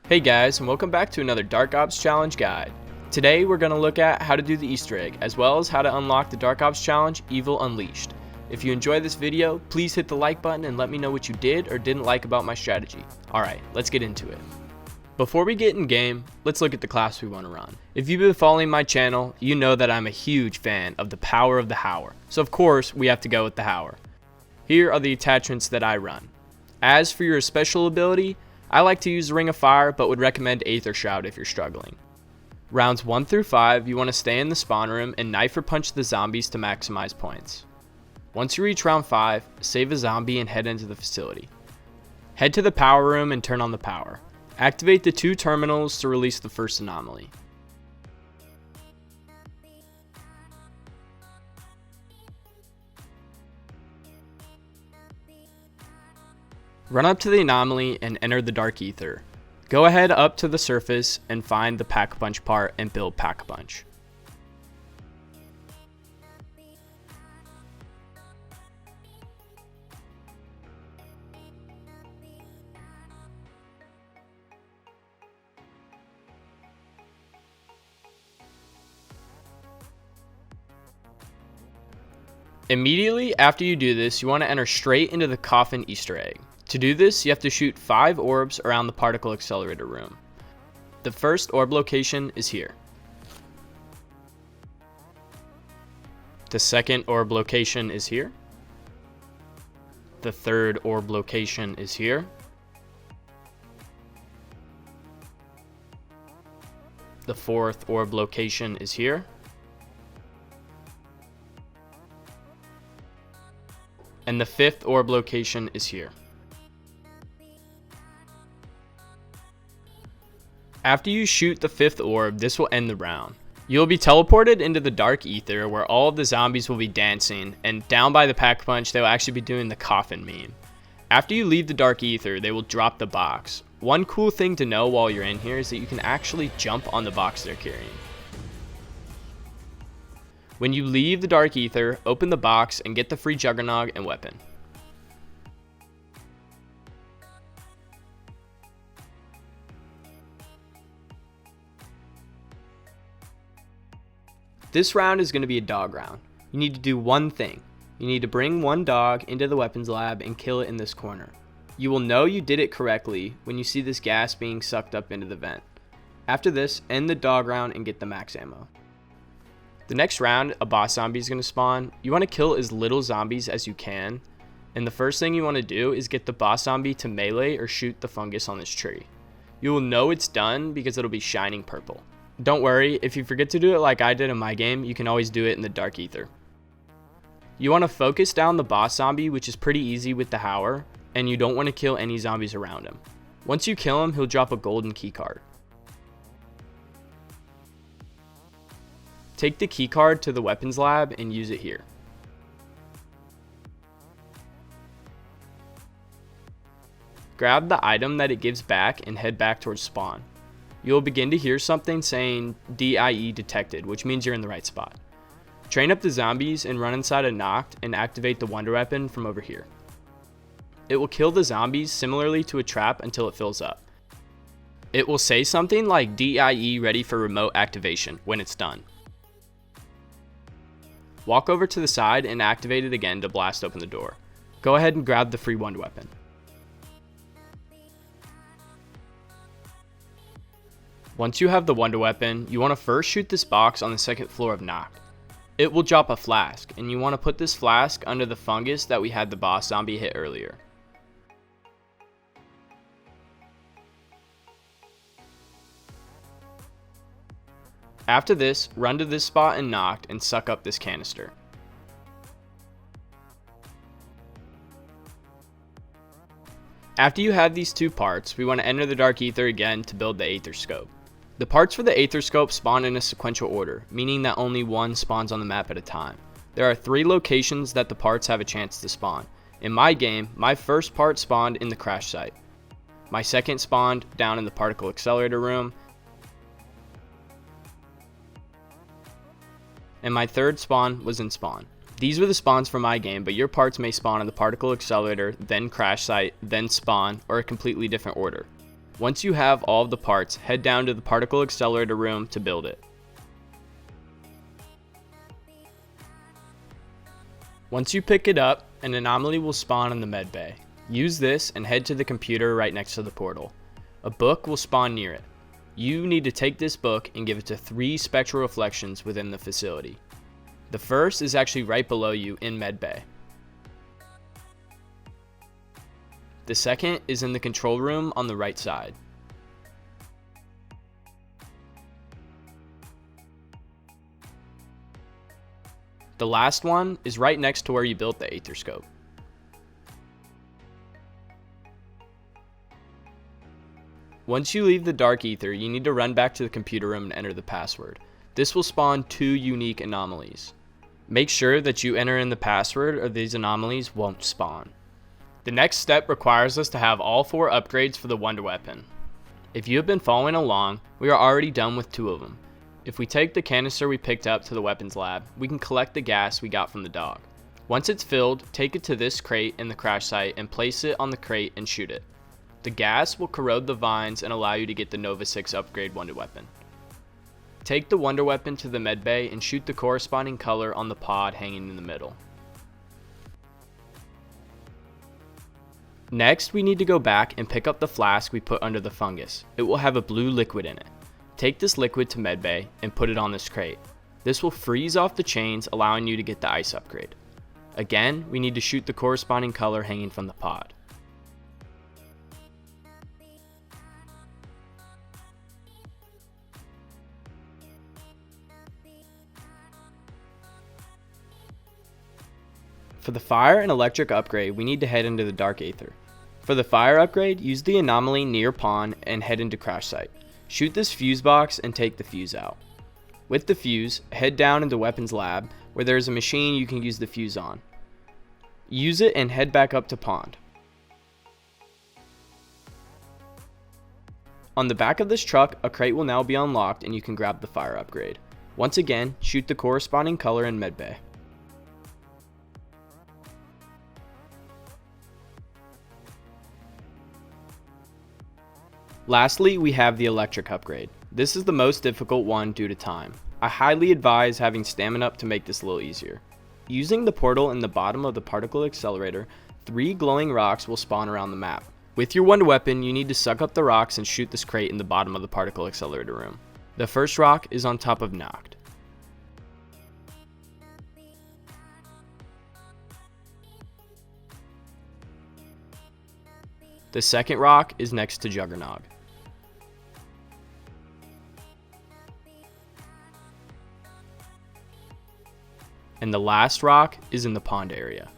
Hey guys, and welcome back to another Dark Ops Challenge guide. Today we're going to look at how to do the Easter egg, as well as how to unlock the Dark Ops Challenge Evil Unleashed. If you enjoyed this video, please hit the like button and let me know what you did or didn't like about my strategy. Alright, let's get into it. Before we get in game, let's look at the class we want to run. If you've been following my channel, you know that I'm a huge fan of the power of the Hower, so of course we have to go with the Hower. Here are the attachments that I run. As for your special ability, I like to use Ring of Fire, but would recommend Aether Shroud if you're struggling. Rounds 1 through 5, you want to stay in the spawn room and knife or punch the zombies to maximize points. Once you reach round 5, save a zombie and head into the facility. Head to the power room and turn on the power. Activate the 2 terminals to release the first anomaly. Run up to the anomaly and enter the Dark Aether. Go ahead up to the surface and find the Pack-a-Punch part and build Pack-a-Punch. Immediately after you do this, you want to enter straight into the Coffin Easter egg. To do this, you have to shoot 5 orbs around the particle accelerator room. The first orb location is here. The second orb location is here. The third orb location is here. The fourth orb location is here. And the 5th orb location is here. After you shoot the 5th orb, this will end the round. You will be teleported into the Dark Aether where all of the zombies will be dancing, and down by the Pack-a-Punch they will actually be doing the coffin meme. After you leave the Dark Aether, they will drop the box. One cool thing to know while you're in here is that you can actually jump on the box they're carrying. When you leave the Dark Aether, open the box and get the free Juggernog and weapon. This round is going to be a dog round. You need to do one thing. You need to bring one dog into the weapons lab and kill it in this corner. You will know you did it correctly when you see this gas being sucked up into the vent. After this, end the dog round and get the max ammo. The next round, a boss zombie is going to spawn. You want to kill as little zombies as you can. And the first thing you want to do is get the boss zombie to melee or shoot the fungus on this tree. You will know it's done because it'll be shining purple. Don't worry, if you forget to do it like I did in my game, you can always do it in the Dark Aether. You want to focus down the boss zombie, which is pretty easy with the Hower, and you don't want to kill any zombies around him. Once you kill him, he'll drop a golden keycard. Take the keycard to the weapons lab and use it here. Grab the item that it gives back and head back towards spawn. You'll begin to hear something saying DIE detected, which means you're in the right spot. Train up the zombies and run inside a Knocked and activate the wonder weapon from over here. It will kill the zombies similarly to a trap until it fills up. It will say something like DIE ready for remote activation when it's done. Walk over to the side and activate it again to blast open the door. Go ahead and grab the free wonder weapon. Once you have the wonder weapon, you want to first shoot this box on the 2nd floor of Knocked. It will drop a flask, and you want to put this flask under the fungus that we had the boss zombie hit earlier. After this, run to this spot in Knocked and suck up this canister. After you have these 2 parts, we want to enter the Dark Aether again to build the Aether Scope. The parts for the Aether Scope spawn in a sequential order, meaning that only one spawns on the map at a time. There are 3 locations that the parts have a chance to spawn. In my game, my first part spawned in the crash site. My second spawned down in the particle accelerator room. And my third spawn was in spawn. These were the spawns for my game, but your parts may spawn in the particle accelerator, then crash site, then spawn, or a completely different order. Once you have all of the parts, head down to the particle accelerator room to build it. Once you pick it up, an anomaly will spawn in the med bay. Use this and head to the computer right next to the portal. A book will spawn near it. You need to take this book and give it to 3 spectral reflections within the facility. The first is actually right below you in med bay. The second is in the control room on the right side. The last one is right next to where you built the Aether Scope. Once you leave the Dark Aether, you need to run back to the computer room and enter the password. This will spawn 2 unique anomalies. Make sure that you enter in the password or these anomalies won't spawn. The next step requires us to have all 4 upgrades for the Wonder Weapon. If you have been following along, we are already done with 2 of them. If we take the canister we picked up to the weapons lab, we can collect the gas we got from the dog. Once it's filled, take it to this crate in the crash site and place it on the crate and shoot it. The gas will corrode the vines and allow you to get the Nova 6 upgrade Wonder Weapon. Take the Wonder Weapon to the med bay and shoot the corresponding color on the pod hanging in the middle. Next, we need to go back and pick up the flask we put under the fungus. It will have a blue liquid in it. Take this liquid to med bay and put it on this crate. This will freeze off the chains, allowing you to get the ice upgrade. Again, we need to shoot the corresponding color hanging from the pod. For the fire and electric upgrade, we need to head into the Dark Aether. For the fire upgrade, use the anomaly near pawn and head into crash site. Shoot this fuse box and take the fuse out. With the fuse, head down into weapons lab where there is a machine you can use the fuse on. Use it and head back up to pond. On the back of this truck, a crate will now be unlocked and you can grab the fire upgrade. Once again, shoot the corresponding color in medbay. Lastly, we have the electric upgrade. This is the most difficult one due to time. I highly advise having stamina up to make this a little easier. Using the portal in the bottom of the particle accelerator, 3 glowing rocks will spawn around the map. With your Wonder Weapon, you need to suck up the rocks and shoot this crate in the bottom of the particle accelerator room. The first rock is on top of Noct. The second rock is next to Juggernog. And the last rock is in the pond area.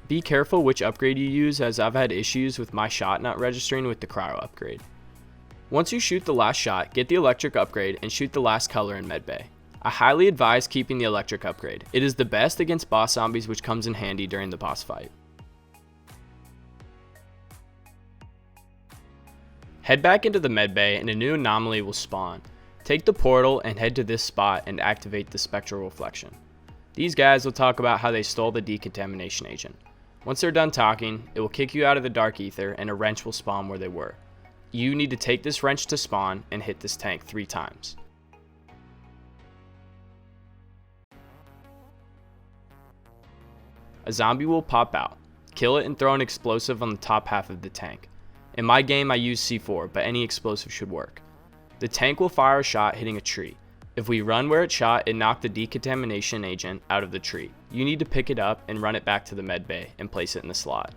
Be careful which upgrade you use, as I've had issues with my shot not registering with the cryo upgrade. Once you shoot the last shot, get the electric upgrade and shoot the last color in medbay. I highly advise keeping the electric upgrade. It is the best against boss zombies, which comes in handy during the boss fight. Head back into the medbay and a new anomaly will spawn. Take the portal and head to this spot and activate the spectral reflection. These guys will talk about how they stole the decontamination agent. Once they're done talking, it will kick you out of the Dark Aether and a wrench will spawn where they were. You need to take this wrench to spawn and hit this tank 3 times. A zombie will pop out. Kill it and throw an explosive on the top half of the tank. In my game I use C4, but any explosive should work. The tank will fire a shot hitting a tree. If we run where it shot, it knocked the decontamination agent out of the tree. You need to pick it up and run it back to the med bay and place it in the slot.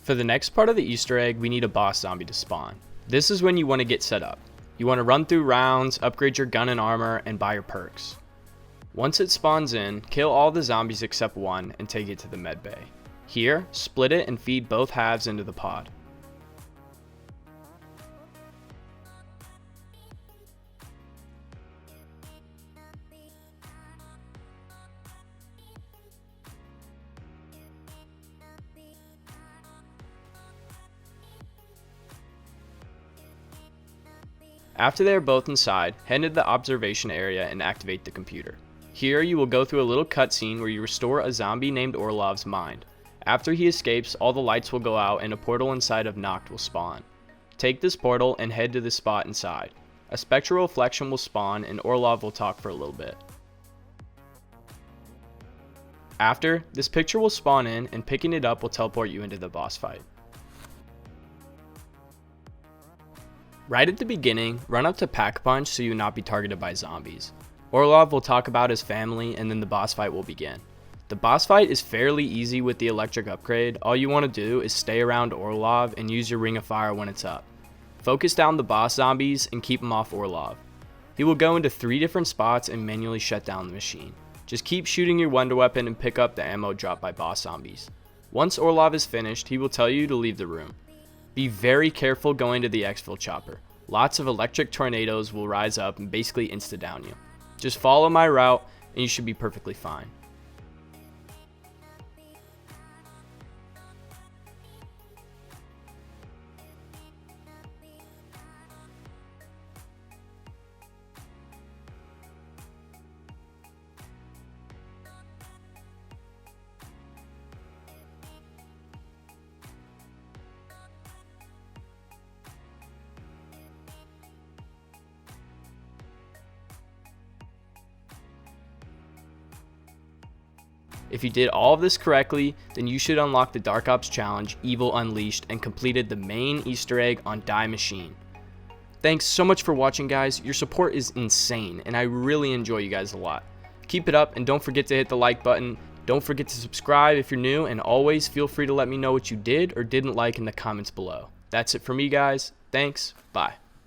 For the next part of the Easter egg, we need a boss zombie to spawn. This is when you want to get set up. You want to run through rounds, upgrade your gun and armor, and buy your perks. Once it spawns in, kill all the zombies except one and take it to the med bay. Here, split it and feed both halves into the pod. After they are both inside, head into the observation area and activate the computer. Here you will go through a little cutscene where you restore a zombie named Orlov's mind. After he escapes, all the lights will go out and a portal inside of Noct will spawn. Take this portal and head to the spot inside. A spectral reflection will spawn and Orlov will talk for a little bit. After, this picture will spawn in and picking it up will teleport you into the boss fight. Right at the beginning, run up to Pack-a-Punch so you will not be targeted by zombies. Orlov will talk about his family and then the boss fight will begin. The boss fight is fairly easy with the electric upgrade. All you want to do is stay around Orlov and use your Ring of Fire when it's up. Focus down the boss zombies and keep them off Orlov. He will go into 3 different spots and manually shut down the machine. Just keep shooting your wonder weapon and pick up the ammo dropped by boss zombies. Once Orlov is finished, he will tell you to leave the room. Be very careful going to the exfil chopper. Lots of electric tornadoes will rise up and basically insta-down you. Just follow my route and you should be perfectly fine. If you did all of this correctly, then you should unlock the Dark Ops Challenge Evil Unleashed and completed the main Easter egg on Die Machine. Thanks so much for watching, guys. Your support is insane and I really enjoy you guys a lot. Keep it up and don't forget to hit the like button. Don't forget to subscribe if you're new and always feel free to let me know what you did or didn't like in the comments below. That's it for me, guys. Thanks. Bye.